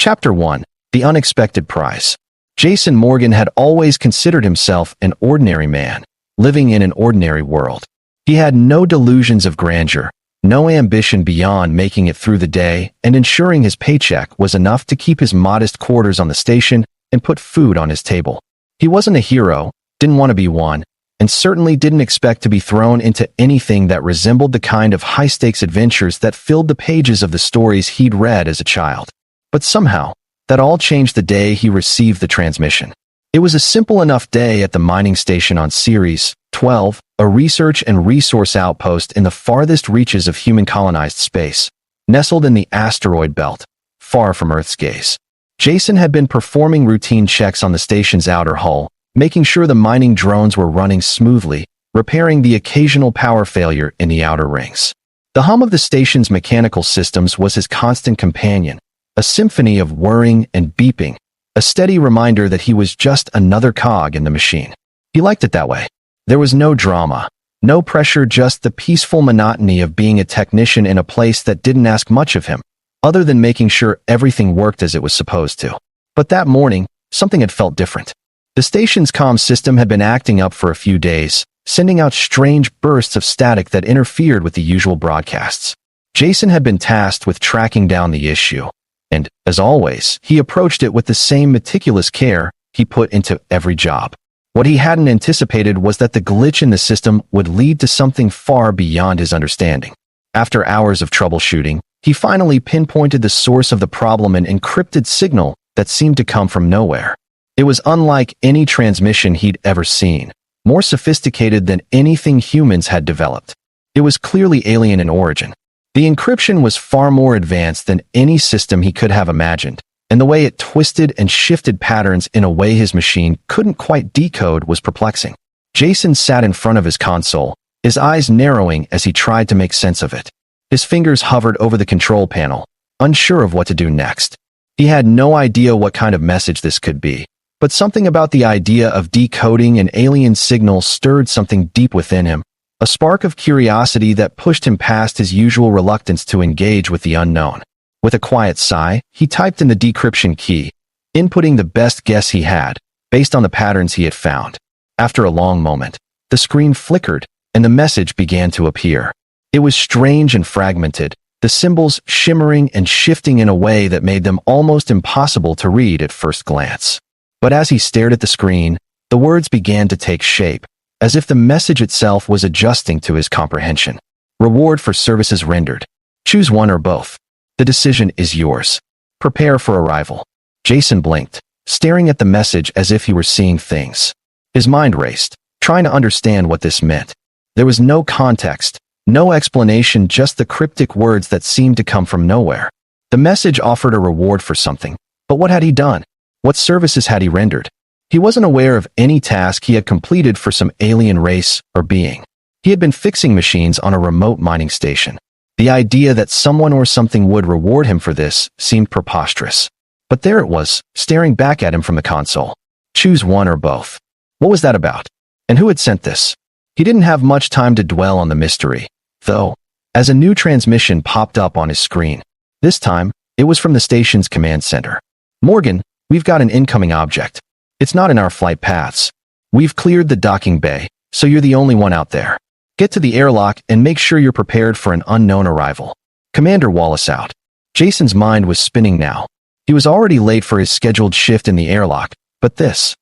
Chapter 1. The Unexpected Prize. Jason Morgan had always considered himself an ordinary man, living in an ordinary world. He had no delusions of grandeur, no ambition beyond making it through the day and ensuring his paycheck was enough to keep his modest quarters on the station and put food on his table. He wasn't a hero, didn't want to be one, and certainly didn't expect to be thrown into anything that resembled the kind of high-stakes adventures that filled the pages of the stories he'd read as a child. But somehow, that all changed the day he received the transmission. It was a simple enough day at the mining station on Ceres 12, a research and resource outpost in the farthest reaches of human-colonized space, nestled in the asteroid belt, far from Earth's gaze. Jason had been performing routine checks on the station's outer hull, making sure the mining drones were running smoothly, repairing the occasional power failure in the outer rings. The hum of the station's mechanical systems was his constant companion, a symphony of whirring and beeping, a steady reminder that he was just another cog in the machine. He liked it that way. There was no drama, no pressure, just the peaceful monotony of being a technician in a place that didn't ask much of him, other than making sure everything worked as it was supposed to. But that morning, something had felt different. The station's comm system had been acting up for a few days, sending out strange bursts of static that interfered with the usual broadcasts. Jason had been tasked with tracking down the issue, and, as always, he approached it with the same meticulous care he put into every job. What he hadn't anticipated was that the glitch in the system would lead to something far beyond his understanding. After hours of troubleshooting, he finally pinpointed the source of the problem, an encrypted signal that seemed to come from nowhere. It was unlike any transmission he'd ever seen, more sophisticated than anything humans had developed. It was clearly alien in origin. The encryption was far more advanced than any system he could have imagined, and the way it twisted and shifted patterns in a way his machine couldn't quite decode was perplexing. Jason sat in front of his console, his eyes narrowing as he tried to make sense of it. His fingers hovered over the control panel, unsure of what to do next. He had no idea what kind of message this could be, but something about the idea of decoding an alien signal stirred something deep within him, a spark of curiosity that pushed him past his usual reluctance to engage with the unknown. With a quiet sigh, he typed in the decryption key, inputting the best guess he had, based on the patterns he had found. After a long moment, the screen flickered, and the message began to appear. It was strange and fragmented, the symbols shimmering and shifting in a way that made them almost impossible to read at first glance. But as he stared at the screen, the words began to take shape, as if the message itself was adjusting to his comprehension. Reward for services rendered. Choose one or both. The decision is yours. Prepare for arrival. Jason blinked, staring at the message as if he were seeing things. His mind raced, trying to understand what this meant. There was no context, no explanation, just the cryptic words that seemed to come from nowhere. The message offered a reward for something, but what had he done? What services had he rendered? He wasn't aware of any task he had completed for some alien race or being. He had been fixing machines on a remote mining station. The idea that someone or something would reward him for this seemed preposterous. But there it was, staring back at him from the console. Choose one or both. What was that about? And who had sent this? He didn't have much time to dwell on the mystery, though, as a new transmission popped up on his screen. This time, it was from the station's command center. Morgan, we've got an incoming object. It's not in our flight paths. We've cleared the docking bay, so you're the only one out there. Get to the airlock and make sure you're prepared for an unknown arrival. Commander Wallace out. Jason's mind was spinning now. He was already late for his scheduled shift in the airlock, but this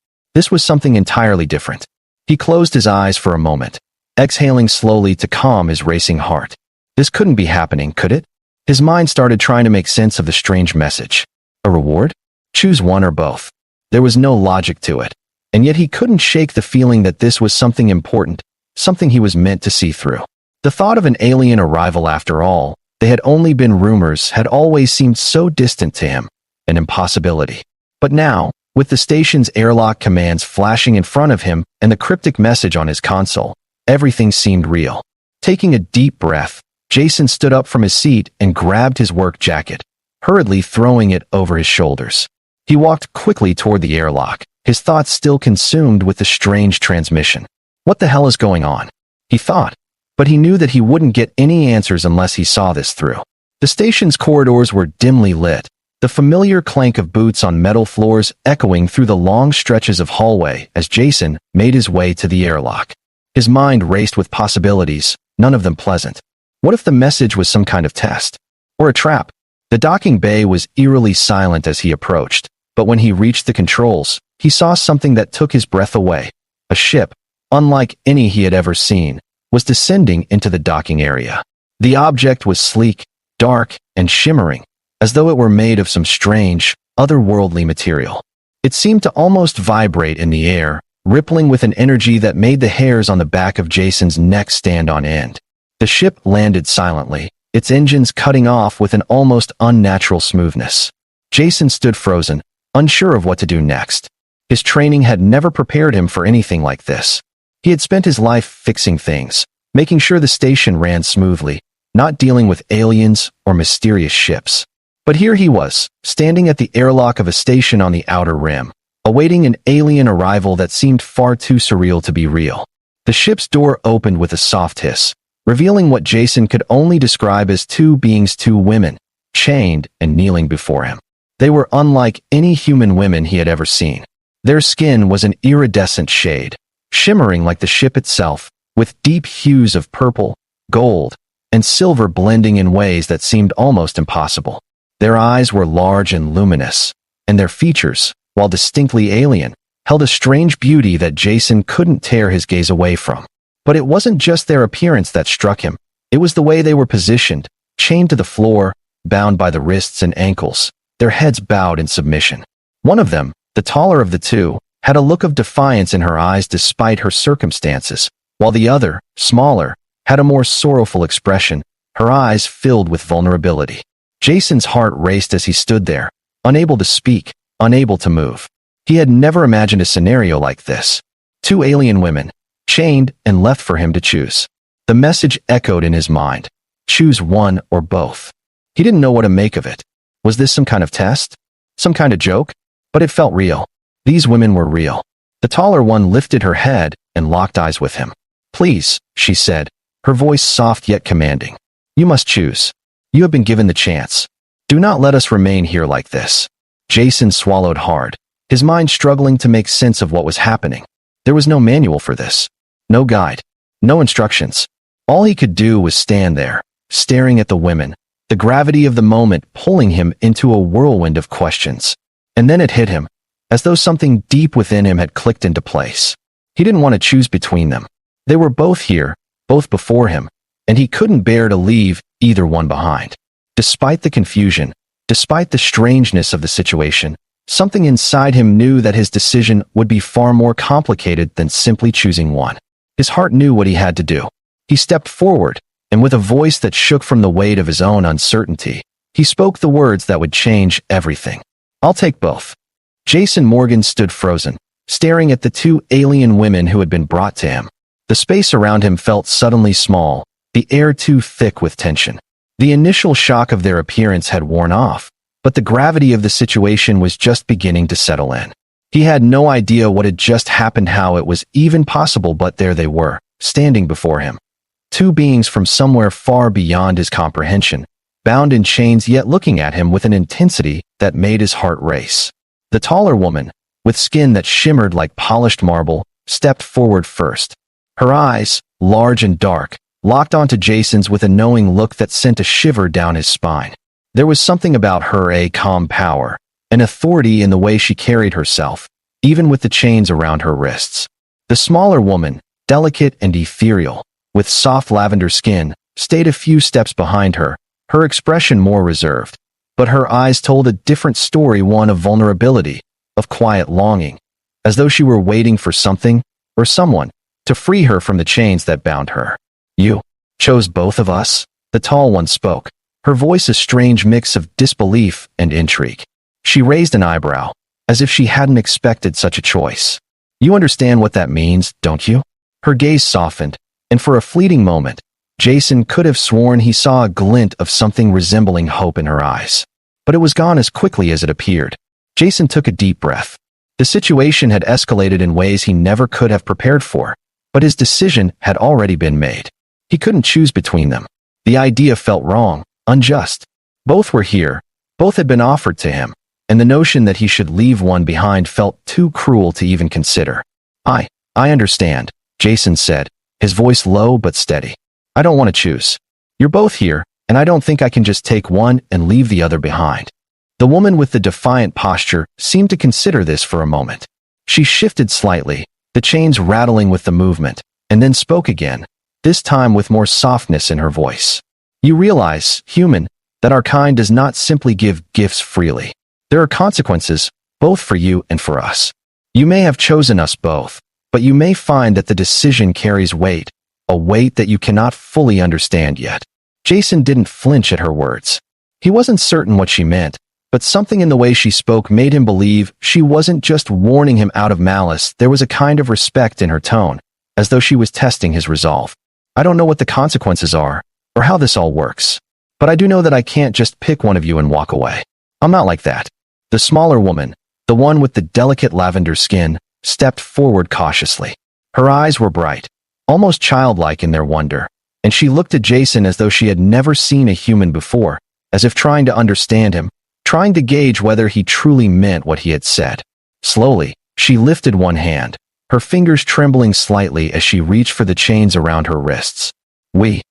was something entirely different. He closed his eyes for a moment, exhaling slowly to calm his racing heart. This couldn't be happening, could it? His mind started trying to make sense of the strange message. A reward? Choose one or both. There was no logic to it, and yet he couldn't shake the feeling that this was something important, something he was meant to see through. The thought of an alien arrival, after all, they had only been rumors, had always seemed so distant to him, an impossibility. But now, with the station's airlock commands flashing in front of him and the cryptic message on his console, everything seemed real. Taking a deep breath, Jason stood up from his seat and grabbed his work jacket, hurriedly throwing it over his shoulders. He walked quickly toward the airlock, his thoughts still consumed with the strange transmission. What the hell is going on? He thought, but he knew that he wouldn't get any answers unless he saw this through. The station's corridors were dimly lit, The familiar clank of boots on metal floors echoing through the long stretches of hallway as Jason made his way to the airlock. His mind raced with possibilities, none of them pleasant. What if the message was some kind of test? Or a trap? The docking bay was eerily silent as he approached, but when he reached the controls, he saw something that took his breath away. A ship, unlike any he had ever seen, was descending into the docking area. The object was sleek, dark, and shimmering, as though it were made of some strange, otherworldly material. It seemed to almost vibrate in the air, rippling with an energy that made the hairs on the back of Jason's neck stand on end. The ship landed silently, its engines cutting off with an almost unnatural smoothness. Jason stood frozen, unsure of what to do next. His training had never prepared him for anything like this. He had spent his life fixing things, making sure the station ran smoothly, not dealing with aliens or mysterious ships. But here he was, standing at the airlock of a station on the outer rim, awaiting an alien arrival that seemed far too surreal to be real. The ship's door opened with a soft hiss, revealing what Jason could only describe as two women, chained and kneeling before him. They were unlike any human women he had ever seen. Their skin was an iridescent shade, shimmering like the ship itself, with deep hues of purple, gold, and silver blending in ways that seemed almost impossible. Their eyes were large and luminous, and their features, while distinctly alien, held a strange beauty that Jason couldn't tear his gaze away from. But it wasn't just their appearance that struck him. It was the way they were positioned, chained to the floor, bound by the wrists and ankles, their heads bowed in submission. One of them, the taller of the two, had a look of defiance in her eyes despite her circumstances, while the other, smaller, had a more sorrowful expression, her eyes filled with vulnerability. Jason's heart raced as he stood there, unable to speak, unable to move. He had never imagined a scenario like this. Two alien women, chained and left for him to choose. The message echoed in his mind. Choose one or both. He didn't know what to make of it. Was this some kind of test? Some kind of joke? But it felt real. These women were real. The taller one lifted her head and locked eyes with him. Please, she said, her voice soft yet commanding. You must choose. You have been given the chance. Do not let us remain here like this. Jason swallowed hard, his mind struggling to make sense of what was happening. There was no manual for this. No guide. No instructions. All he could do was stand there, staring at the women, the gravity of the moment pulling him into a whirlwind of questions. And then it hit him, as though something deep within him had clicked into place. He didn't want to choose between them. They were both here, both before him, and he couldn't bear to leave either one behind. Despite the confusion, despite the strangeness of the situation, something inside him knew that his decision would be far more complicated than simply choosing one. His heart knew what he had to do. He stepped forward, and with a voice that shook from the weight of his own uncertainty, he spoke the words that would change everything. I'll take both. Jason Morgan stood frozen, staring at the two alien women who had been brought to him. The space around him felt suddenly small, the air too thick with tension. The initial shock of their appearance had worn off, but the gravity of the situation was just beginning to settle in. He had no idea what had just happened, how it was even possible, but there they were, standing before him. Two beings from somewhere far beyond his comprehension, bound in chains yet looking at him with an intensity that made his heart race. The taller woman, with skin that shimmered like polished marble, stepped forward first. Her eyes, large and dark, locked onto Jason's with a knowing look that sent a shiver down his spine. There was something about her, a calm power, an authority in the way she carried herself, even with the chains around her wrists. The smaller woman, delicate and ethereal, with soft lavender skin, stayed a few steps behind her, her expression more reserved. But her eyes told a different story, one of vulnerability, of quiet longing, as though she were waiting for something, or someone, to free her from the chains that bound her. You chose both of us? The tall one spoke, her voice a strange mix of disbelief and intrigue. She raised an eyebrow, as if she hadn't expected such a choice. You understand what that means, don't you? Her gaze softened, and for a fleeting moment, Jason could have sworn he saw a glint of something resembling hope in her eyes. But it was gone as quickly as it appeared. Jason took a deep breath. The situation had escalated in ways he never could have prepared for, but his decision had already been made. He couldn't choose between them. The idea felt wrong, unjust. Both were here, Both had been offered to him, and the notion that he should leave one behind felt too cruel to even consider. I understand, Jason said, his voice low but steady. I don't want to choose. You're both here, and I don't think I can just take one and leave the other behind. The woman with the defiant posture seemed to consider this for a moment. She shifted slightly, the chains rattling with the movement, and then spoke again, this time with more softness in her voice. You realize, human, that our kind does not simply give gifts freely. There are consequences, both for you and for us. You may have chosen us both, but you may find that the decision carries weight, a weight that you cannot fully understand yet. Jason didn't flinch at her words. He wasn't certain what she meant, but something in the way she spoke made him believe she wasn't just warning him out of malice. There was a kind of respect in her tone, as though she was testing his resolve. I don't know what the consequences are, or how this all works, but I do know that I can't just pick one of you and walk away. I'm not like that. The smaller woman, the one with the delicate lavender skin, stepped forward cautiously. Her eyes were bright, almost childlike in their wonder, and she looked at Jason as though she had never seen a human before, as if trying to understand him, trying to gauge whether he truly meant what he had said. Slowly, she lifted one hand, her fingers trembling slightly as she reached for the chains around her wrists. We've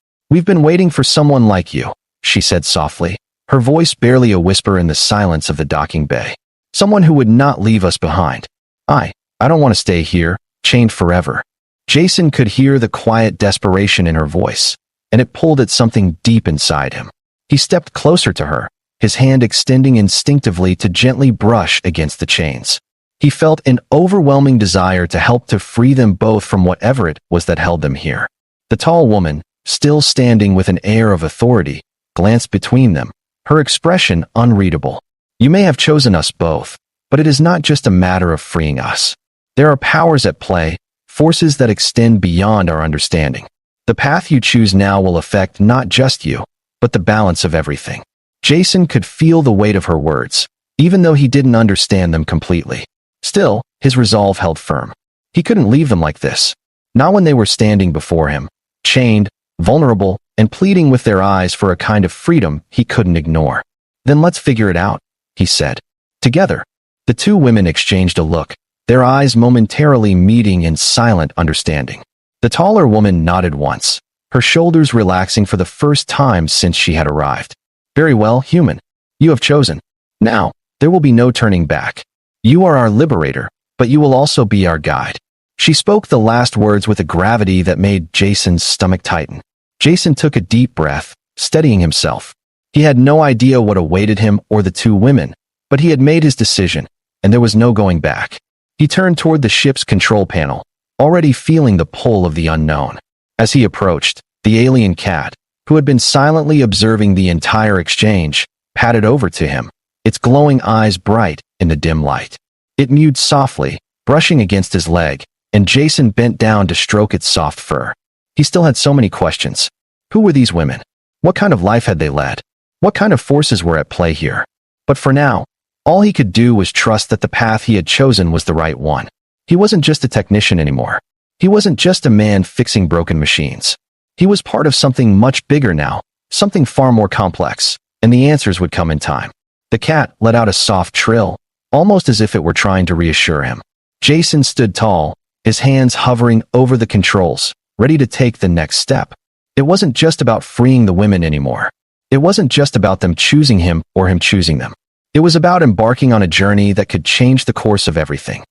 been waiting for someone like you, she said softly, her voice barely a whisper in the silence of the docking bay. Someone who would not leave us behind. I don't want to stay here, chained forever. Jason could hear the quiet desperation in her voice, and it pulled at something deep inside him. He stepped closer to her, his hand extending instinctively to gently brush against the chains. He felt an overwhelming desire to help to free them both from whatever it was that held them here. The tall woman, still standing with an air of authority, glanced between them, her expression unreadable. You may have chosen us both, but it is not just a matter of freeing us. There are powers at play, forces that extend beyond our understanding. The path you choose now will affect not just you, but the balance of everything. Jason could feel the weight of her words, even though he didn't understand them completely. Still, his resolve held firm. He couldn't leave them like this. Not when they were standing before him, chained, vulnerable, and pleading with their eyes for a kind of freedom he couldn't ignore. Then let's figure it out, he said. Together. The two women exchanged a look, their eyes momentarily meeting in silent understanding. The taller woman nodded once, her shoulders relaxing for the first time since she had arrived. Very well, human. You have chosen. Now, there will be no turning back. You are our liberator, but you will also be our guide. She spoke the last words with a gravity that made Jason's stomach tighten. Jason took a deep breath, steadying himself. He had no idea what awaited him or the two women, but he had made his decision, and there was no going back. He turned toward the ship's control panel, already feeling the pull of the unknown. As he approached, the alien cat, who had been silently observing the entire exchange, padded over to him, its glowing eyes bright in the dim light. It mewed softly, brushing against his leg, and Jason bent down to stroke its soft fur. He still had so many questions. Who were these women? What kind of life had they led? What kind of forces were at play here? But for now, all he could do was trust that the path he had chosen was the right one. He wasn't just a technician anymore. He wasn't just a man fixing broken machines. He was part of something much bigger now, something far more complex, and the answers would come in time. The cat let out a soft trill, almost as if it were trying to reassure him. Jason stood tall, his hands hovering over the controls, ready to take the next step. It wasn't just about freeing the women anymore. It wasn't just about them choosing him or him choosing them. It was about embarking on a journey that could change the course of everything.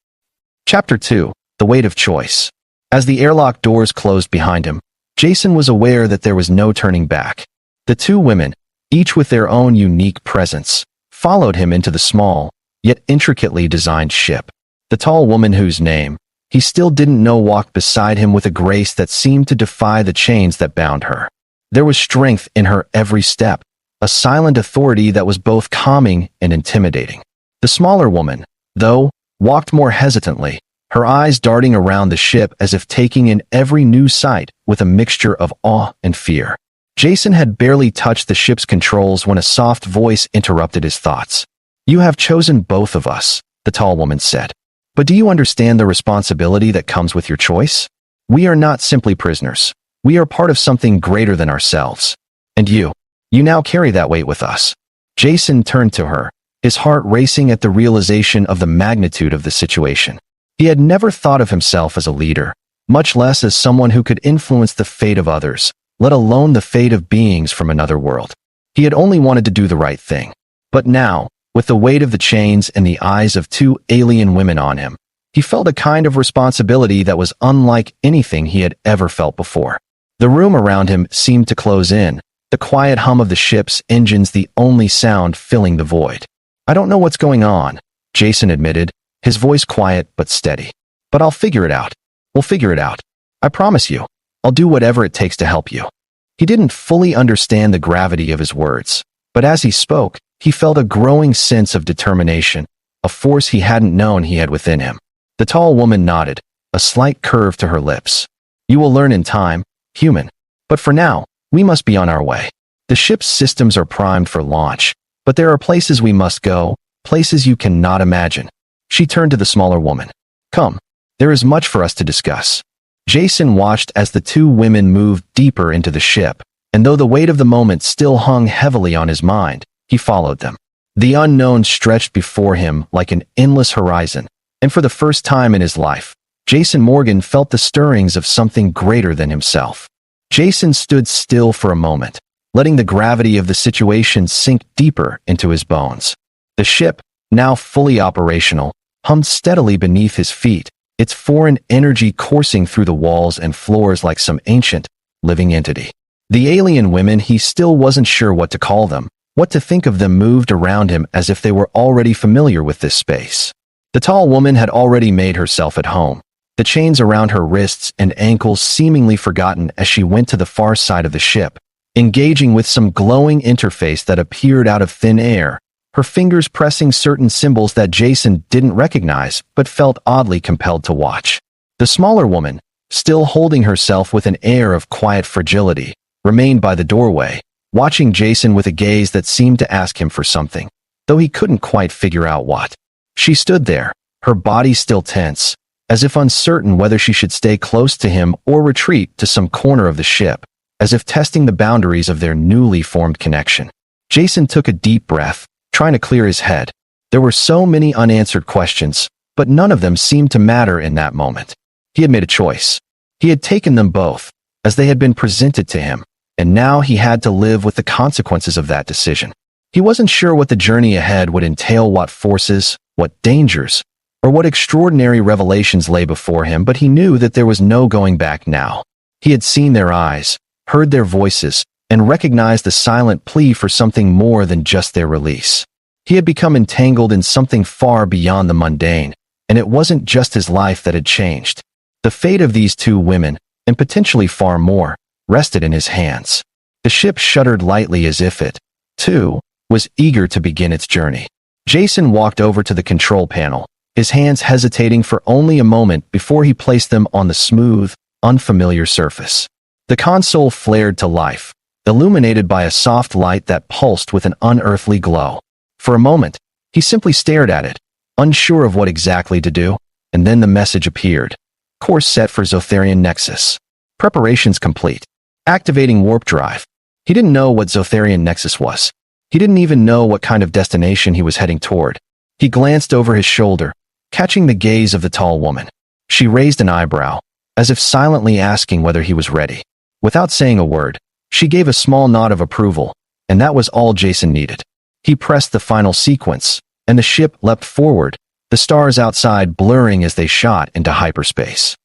Chapter 2. The Weight of Choice. As the airlock doors closed behind him, Jason was aware that there was no turning back. The two women, each with their own unique presence, followed him into the small, yet intricately designed ship. The tall woman whose name he still didn't know walked beside him with a grace that seemed to defy the chains that bound her. There was strength in her every step, a silent authority that was both calming and intimidating. The smaller woman, though, walked more hesitantly, her eyes darting around the ship as if taking in every new sight with a mixture of awe and fear. Jason had barely touched the ship's controls when a soft voice interrupted his thoughts. You have chosen both of us, the tall woman said. But do you understand the responsibility that comes with your choice? We are not simply prisoners. We are part of something greater than ourselves. And you now carry that weight with us. Jason turned to her, his heart racing at the realization of the magnitude of the situation. He had never thought of himself as a leader, much less as someone who could influence the fate of others, let alone the fate of beings from another world. He had only wanted to do the right thing. But now, with the weight of the chains and the eyes of two alien women on him, he felt a kind of responsibility that was unlike anything he had ever felt before. The room around him seemed to close in, the quiet hum of the ship's engines the only sound filling the void. "I don't know what's going on," Jason admitted, his voice quiet but steady. "But I'll figure it out. We'll figure it out. I promise you. I'll do whatever it takes to help you." He didn't fully understand the gravity of his words, but as he spoke, he felt a growing sense of determination, a force he hadn't known he had within him. The tall woman nodded, a slight curve to her lips. "You will learn in time, human. But for now, we must be on our way. The ship's systems are primed for launch, but there are places we must go, places you cannot imagine." She turned to the smaller woman. "Come, there is much for us to discuss." Jason watched as the two women moved deeper into the ship, and though the weight of the moment still hung heavily on his mind, he followed them. The unknown stretched before him like an endless horizon, and for the first time in his life, Jason Morgan felt the stirrings of something greater than himself. Jason stood still for a moment, letting the gravity of the situation sink deeper into his bones. The ship, now fully operational, hummed steadily beneath his feet, its foreign energy coursing through the walls and floors like some ancient, living entity. The alien women, he still wasn't sure what to call them, what to think of them, moved around him as if they were already familiar with this space. The tall woman had already made herself at home, the chains around her wrists and ankles seemingly forgotten as she went to the far side of the ship, engaging with some glowing interface that appeared out of thin air, her fingers pressing certain symbols that Jason didn't recognize but felt oddly compelled to watch. The smaller woman, still holding herself with an air of quiet fragility, remained by the doorway, watching Jason with a gaze that seemed to ask him for something, though he couldn't quite figure out what. She stood there, her body still tense, as if uncertain whether she should stay close to him or retreat to some corner of the ship, as if testing the boundaries of their newly formed connection. Jason took a deep breath, trying to clear his head. There were so many unanswered questions, but none of them seemed to matter in that moment. He had made a choice. He had taken them both, as they had been presented to him, and now he had to live with the consequences of that decision. He wasn't sure what the journey ahead would entail, what forces, what dangers, or what extraordinary revelations lay before him, but he knew that there was no going back now. He had seen their eyes, heard their voices, and recognized the silent plea for something more than just their release. He had become entangled in something far beyond the mundane, and it wasn't just his life that had changed. The fate of these two women, and potentially far more, rested in his hands. The ship shuddered lightly as if it, too, was eager to begin its journey. Jason walked over to the control panel, his hands hesitating for only a moment before he placed them on the smooth, unfamiliar surface. The console flared to life, illuminated by a soft light that pulsed with an unearthly glow. For a moment, he simply stared at it, unsure of what exactly to do, and then the message appeared. Course set for Zarian Nexus. Preparations complete. Activating warp drive. He didn't know what Zarian Nexus was. He didn't even know what kind of destination he was heading toward. He glanced over his shoulder, catching the gaze of the tall woman. She raised an eyebrow, as if silently asking whether he was ready. Without saying a word, she gave a small nod of approval, and that was all Jason needed. He pressed the final sequence, and the ship leapt forward, the stars outside blurring as they shot into hyperspace.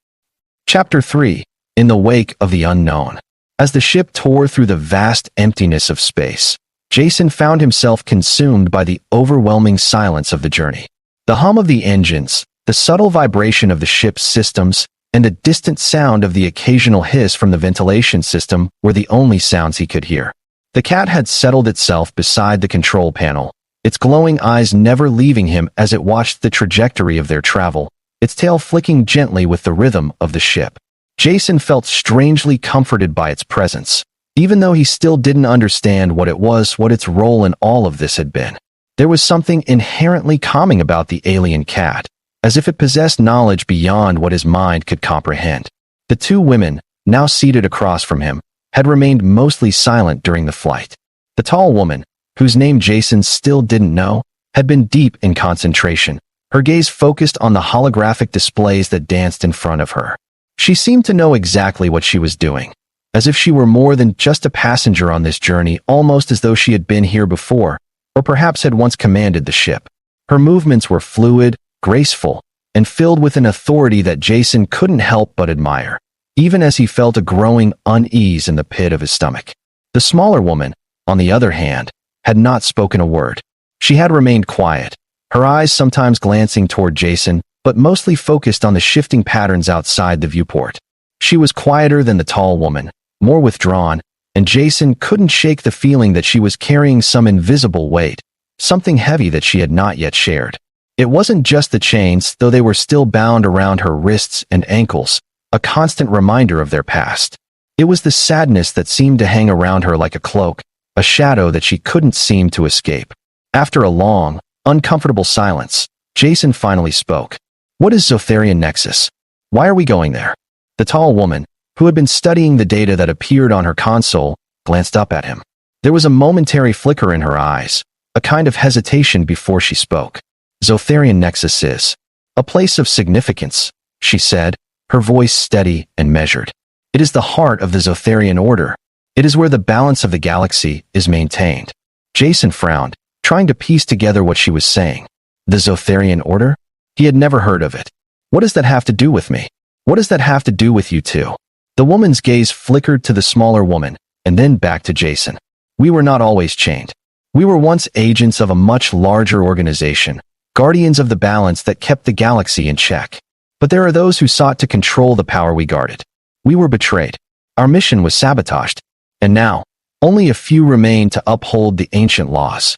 Chapter 3. In the Wake of the Unknown. As the ship tore through the vast emptiness of space, Jason found himself consumed by the overwhelming silence of the journey. The hum of the engines, the subtle vibration of the ship's systems, and the distant sound of the occasional hiss from the ventilation system were the only sounds he could hear. The cat had settled itself beside the control panel, its glowing eyes never leaving him as it watched the trajectory of their travel, its tail flicking gently with the rhythm of the ship. Jason felt strangely comforted by its presence, even though he still didn't understand what it was, what its role in all of this had been. There was something inherently calming about the alien cat, as if it possessed knowledge beyond what his mind could comprehend. The two women, now seated across from him, had remained mostly silent during the flight. The tall woman, whose name Jason still didn't know, had been deep in concentration, her gaze focused on the holographic displays that danced in front of her. She seemed to know exactly what she was doing, as if she were more than just a passenger on this journey, almost as though she had been here before, or perhaps had once commanded the ship. Her movements were fluid, graceful, and filled with an authority that Jason couldn't help but admire, even as he felt a growing unease in the pit of his stomach. The smaller woman, on the other hand, had not spoken a word. She had remained quiet, her eyes sometimes glancing toward Jason, but mostly focused on the shifting patterns outside the viewport. She was quieter than the tall woman, more withdrawn, and Jason couldn't shake the feeling that she was carrying some invisible weight, something heavy that she had not yet shared. It wasn't just the chains, though they were still bound around her wrists and ankles, a constant reminder of their past. It was the sadness that seemed to hang around her like a cloak, a shadow that she couldn't seem to escape. After a long, uncomfortable silence, Jason finally spoke. "What is Zarian Nexus? Why are we going there?" The tall woman, who had been studying the data that appeared on her console, glanced up at him. There was a momentary flicker in her eyes, a kind of hesitation before she spoke. "Zarian Nexus is a place of significance," she said, her voice steady and measured. "It is the heart of the Zarian order. It is where the balance of the galaxy is maintained." Jason frowned, trying to piece together what she was saying. The Zarian order? He had never heard of it. What does that have to do with me? What does that have to do with you two? The woman's gaze flickered to the smaller woman, and then back to Jason. "We were not always chained. We were once agents of a much larger organization, guardians of the balance that kept the galaxy in check. But there are those who sought to control the power we guarded. We were betrayed. Our mission was sabotaged. And now, only a few remain to uphold the ancient laws."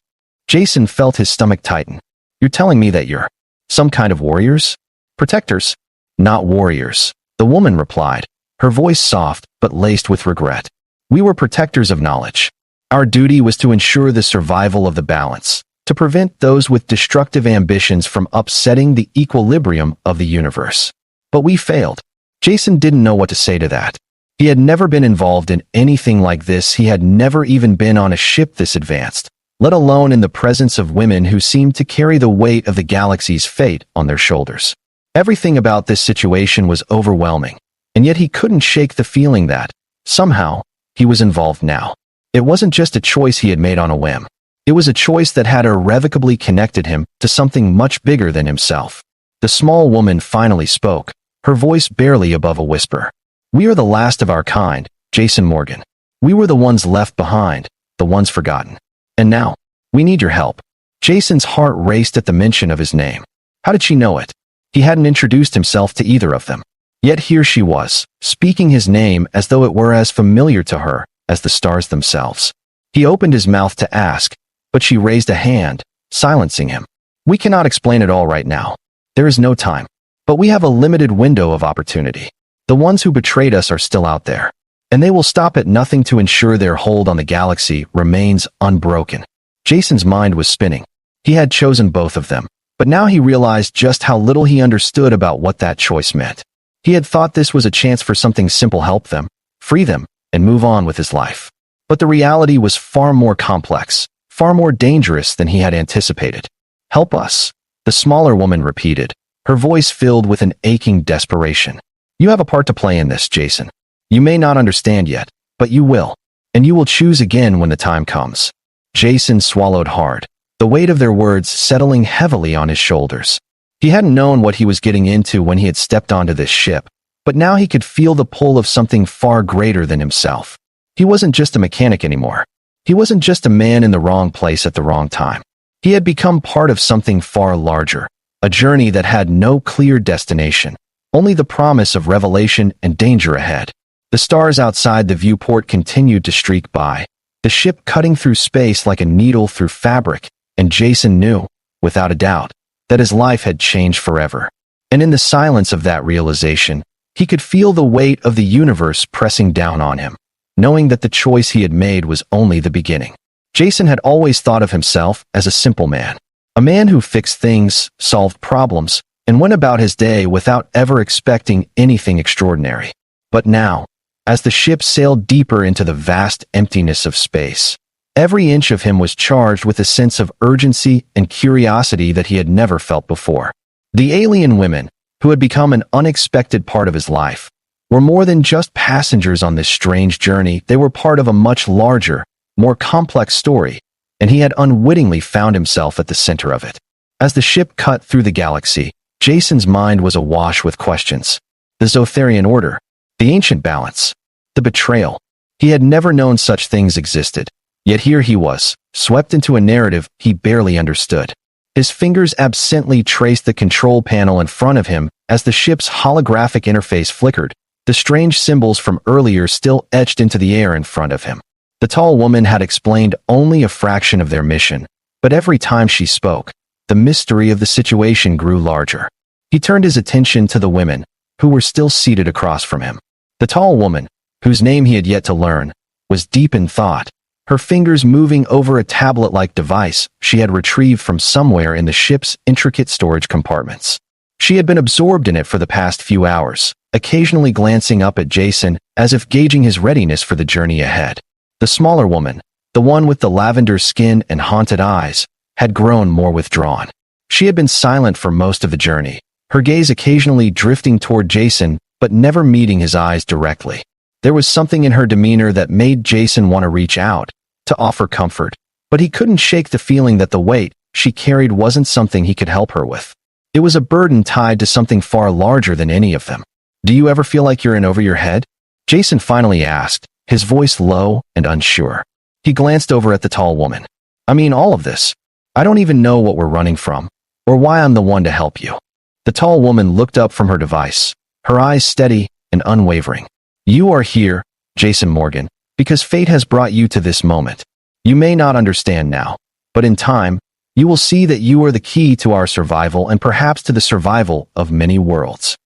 Jason felt his stomach tighten. "You're telling me that you're some kind of warriors? Protectors?" "Not warriors," the woman replied, her voice soft but laced with regret. "We were protectors of knowledge. Our duty was to ensure the survival of the balance, to prevent those with destructive ambitions from upsetting the equilibrium of the universe. But we failed." Jason didn't know what to say to that. He had never been involved in anything like this. He had never even been on a ship this advanced, let alone in the presence of women who seemed to carry the weight of the galaxy's fate on their shoulders. Everything about this situation was overwhelming, and yet he couldn't shake the feeling that, somehow, he was involved now. It wasn't just a choice he had made on a whim. It was a choice that had irrevocably connected him to something much bigger than himself. The small woman finally spoke, her voice barely above a whisper. "We are the last of our kind, Jason Morgan. We were the ones left behind, the ones forgotten. And now, we need your help." Jason's heart raced at the mention of his name. How did she know it? He hadn't introduced himself to either of them. Yet here she was, speaking his name as though it were as familiar to her as the stars themselves. He opened his mouth to ask, but she raised a hand, silencing him. "We cannot explain it all right now. There is no time. But we have a limited window of opportunity. The ones who betrayed us are still out there, and they will stop at nothing to ensure their hold on the galaxy remains unbroken." Jason's mind was spinning. He had chosen both of them, but now he realized just how little he understood about what that choice meant. He had thought this was a chance for something simple: help them, free them, and move on with his life. But the reality was far more complex, far more dangerous than he had anticipated. "Help us," the smaller woman repeated, her voice filled with an aching desperation. "You have a part to play in this, Jason. You may not understand yet, but you will. And you will choose again when the time comes." Jason swallowed hard, the weight of their words settling heavily on his shoulders. He hadn't known what he was getting into when he had stepped onto this ship, but now he could feel the pull of something far greater than himself. He wasn't just a mechanic anymore. He wasn't just a man in the wrong place at the wrong time. He had become part of something far larger, a journey that had no clear destination, only the promise of revelation and danger ahead. The stars outside the viewport continued to streak by, the ship cutting through space like a needle through fabric, and Jason knew, without a doubt, that his life had changed forever. And in the silence of that realization, he could feel the weight of the universe pressing down on him, knowing that the choice he had made was only the beginning. Jason had always thought of himself as a simple man, a man who fixed things, solved problems, and went about his day without ever expecting anything extraordinary. But now, as the ship sailed deeper into the vast emptiness of space, Every inch of him was charged with a sense of urgency and curiosity that he had never felt before. The alien women, who had become an unexpected part of his life, were more than just passengers on this strange journey. They were part of a much larger, more complex story, and he had unwittingly found himself at the center of it. As the ship cut through the galaxy, Jason's mind was awash with questions. The Zotharian order, the ancient balance, the betrayal. He had never known such things existed. Yet here he was, swept into a narrative he barely understood. His fingers absently traced the control panel in front of him as the ship's holographic interface flickered, the strange symbols from earlier still etched into the air in front of him. The tall woman had explained only a fraction of their mission, but every time she spoke, the mystery of the situation grew larger. He turned his attention to the women, who were still seated across from him. The tall woman, whose name he had yet to learn, was deep in thought, her fingers moving over a tablet-like device she had retrieved from somewhere in the ship's intricate storage compartments. She had been absorbed in it for the past few hours, occasionally glancing up at Jason as if gauging his readiness for the journey ahead. The smaller woman, the one with the lavender skin and haunted eyes, had grown more withdrawn. She had been silent for most of the journey, her gaze occasionally drifting toward Jason but never meeting his eyes directly. There was something in her demeanor that made Jason want to reach out, to offer comfort, but he couldn't shake the feeling that the weight she carried wasn't something he could help her with. It was a burden tied to something far larger than any of them. "Do you ever feel like you're in over your head?" Jason finally asked, his voice low and unsure. He glanced over at the tall woman. "I mean, all of this. I don't even know what we're running from, or why I'm the one to help you." The tall woman looked up from her device, her eyes steady and unwavering. "You are here, Jason Morgan, because fate has brought you to this moment. You may not understand now, but in time, you will see that you are the key to our survival and perhaps to the survival of many worlds."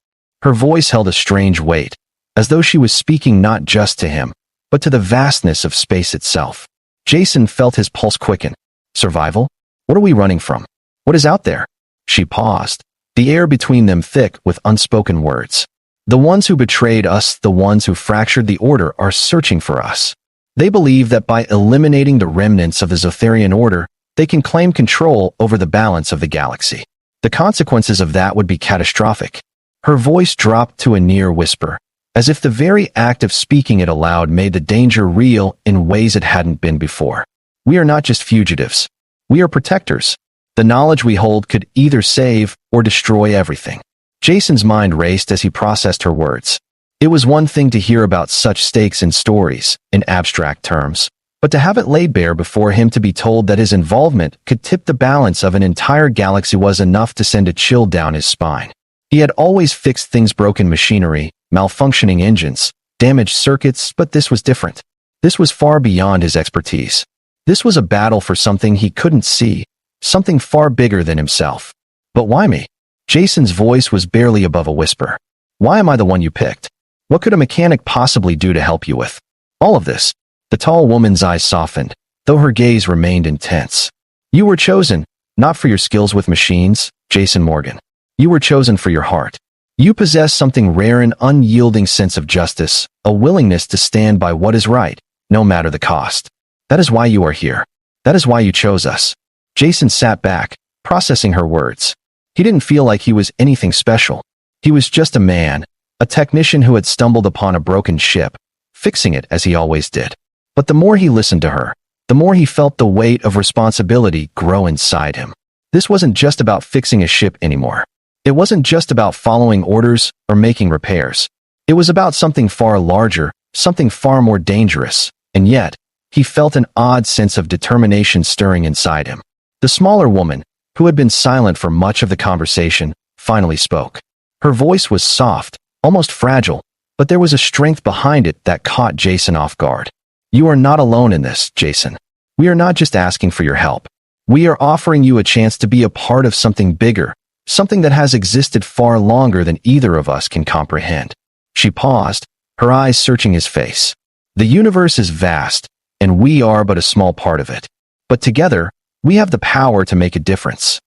Her voice held a strange weight, as though she was speaking not just to him, but to the vastness of space itself. Jason felt his pulse quicken. "Survival? What are we running from? What is out there?" She paused, the air between them thick with unspoken words. "The ones who betrayed us, the ones who fractured the order, are searching for us. They believe that by eliminating the remnants of the Zotharian order, they can claim control over the balance of the galaxy. The consequences of that would be catastrophic." Her voice dropped to a near whisper, as if the very act of speaking it aloud made the danger real in ways it hadn't been before. "We are not just fugitives. We are protectors. The knowledge we hold could either save or destroy everything." Jason's mind raced as he processed her words. It was one thing to hear about such stakes in stories, in abstract terms, but to have it laid bare before him, to be told that his involvement could tip the balance of an entire galaxy, was enough to send a chill down his spine. He had always fixed things: broken machinery, malfunctioning engines, damaged circuits, but this was different. This was far beyond his expertise. This was a battle for something he couldn't see, something far bigger than himself. "But why me?" Jason's voice was barely above a whisper. "Why am I the one you picked? What could a mechanic possibly do to help you with all of this?" The tall woman's eyes softened, though her gaze remained intense. "You were chosen, not for your skills with machines, Jason Morgan. You were chosen for your heart. You possess something rare, an unyielding sense of justice, a willingness to stand by what is right, no matter the cost. That is why you are here. That is why you chose us." Jason sat back, processing her words. He didn't feel like he was anything special. He was just a man, a technician who had stumbled upon a broken ship, fixing it as he always did. But the more he listened to her, the more he felt the weight of responsibility grow inside him. This wasn't just about fixing a ship anymore. It wasn't just about following orders or making repairs. It was about something far larger, something far more dangerous, and yet, he felt an odd sense of determination stirring inside him. The smaller woman, who had been silent for much of the conversation, finally spoke. Her voice was soft, almost fragile, but there was a strength behind it that caught Jason off guard. "You are not alone in this, Jason. We are not just asking for your help. We are offering you a chance to be a part of something bigger, something that has existed far longer than either of us can comprehend." She paused, her eyes searching his face. "The universe is vast, and we are but a small part of it. But together, we have the power to make a difference."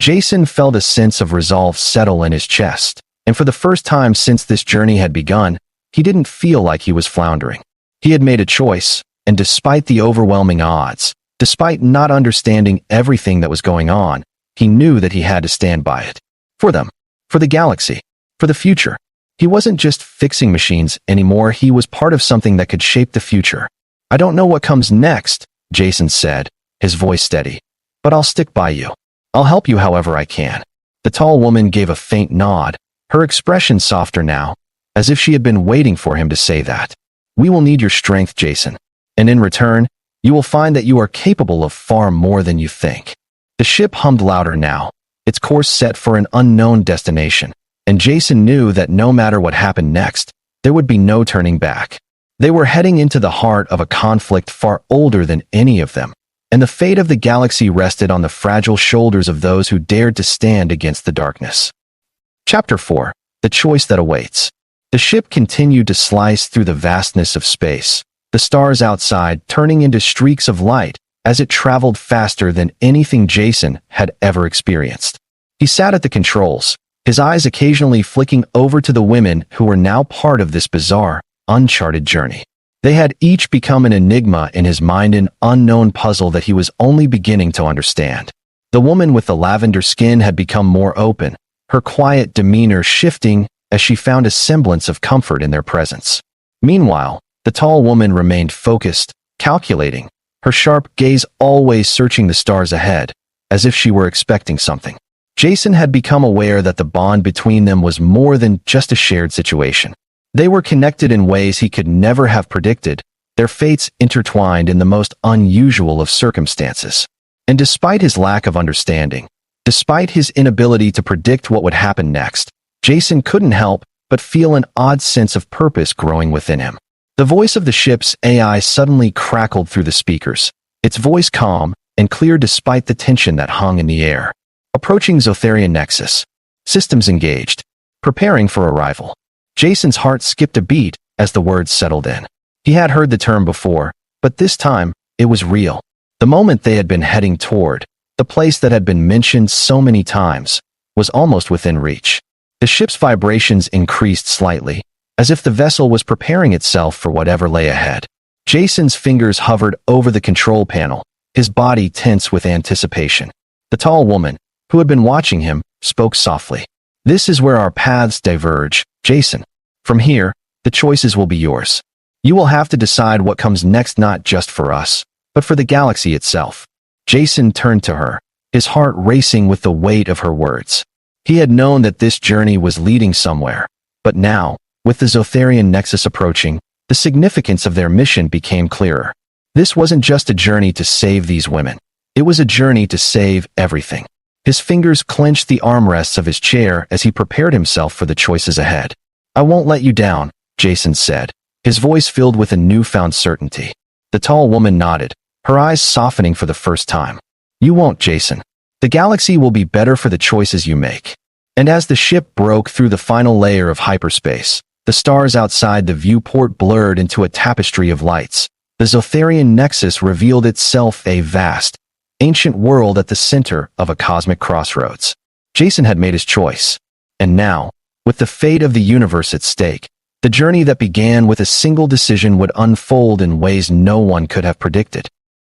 Jason felt a sense of resolve settle in his chest, and for the first time since this journey had begun, he didn't feel like he was floundering. He had made a choice, and despite the overwhelming odds, despite not understanding everything that was going on, he knew that he had to stand by it. For them, for the galaxy, for the future. He wasn't just fixing machines anymore, he was part of something that could shape the future. "I don't know what comes next," Jason said, his voice steady, "but I'll stick by you. I'll help you however I can." The tall woman gave a faint nod, her expression softer now, as if she had been waiting for him to say that. "We will need your strength, Jason, and in return, you will find that you are capable of far more than you think." The ship hummed louder now, its course set for an unknown destination, and Jason knew that no matter what happened next, there would be no turning back. They were heading into the heart of a conflict far older than any of them, and the fate of the galaxy rested on the fragile shoulders of those who dared to stand against the darkness. Chapter 4. The Choice That Awaits. The ship continued to slice through the vastness of space, the stars outside turning into streaks of light as it traveled faster than anything Jason had ever experienced. He sat at the controls, his eyes occasionally flicking over to the women who were now part of this bizarre, uncharted journey. They had each become an enigma in his mind, an unknown puzzle that he was only beginning to understand. The woman with the lavender skin had become more open, her quiet demeanor shifting as she found a semblance of comfort in their presence. Meanwhile, the tall woman remained focused, calculating, her sharp gaze always searching the stars ahead, as if she were expecting something. Jason had become aware that the bond between them was more than just a shared situation. They were connected in ways he could never have predicted, their fates intertwined in the most unusual of circumstances. And despite his lack of understanding, despite his inability to predict what would happen next, Jason couldn't help but feel an odd sense of purpose growing within him. The voice of the ship's AI suddenly crackled through the speakers, its voice calm and clear despite the tension that hung in the air. Approaching Zarian Nexus. Systems engaged. Preparing for arrival. Jason's heart skipped a beat as the words settled in. He had heard the term before, but this time, it was real. The moment they had been heading toward, the place that had been mentioned so many times, was almost within reach. The ship's vibrations increased slightly, as if the vessel was preparing itself for whatever lay ahead. Jason's fingers hovered over the control panel, his body tense with anticipation. The tall woman, who had been watching him, spoke softly. "This is where our paths diverge, Jason. From here, the choices will be yours. You will have to decide what comes next, not just for us, but for the galaxy itself." Jason turned to her, his heart racing with the weight of her words. He had known that this journey was leading somewhere, but now, with the Zarian Nexus approaching, the significance of their mission became clearer. This wasn't just a journey to save these women. It was a journey to save everything. His fingers clenched the armrests of his chair as he prepared himself for the choices ahead. "I won't let you down," Jason said, his voice filled with a newfound certainty. The tall woman nodded, her eyes softening for the first time. "You won't, Jason. The galaxy will be better for the choices you make." And as the ship broke through the final layer of hyperspace, the stars outside the viewport blurred into a tapestry of lights. The Zarian Nexus revealed itself a vast, ancient world at the center of a cosmic crossroads. Jason had made his choice. And now, with the fate of the universe at stake, the journey that began with a single decision would unfold in ways no one could have predicted.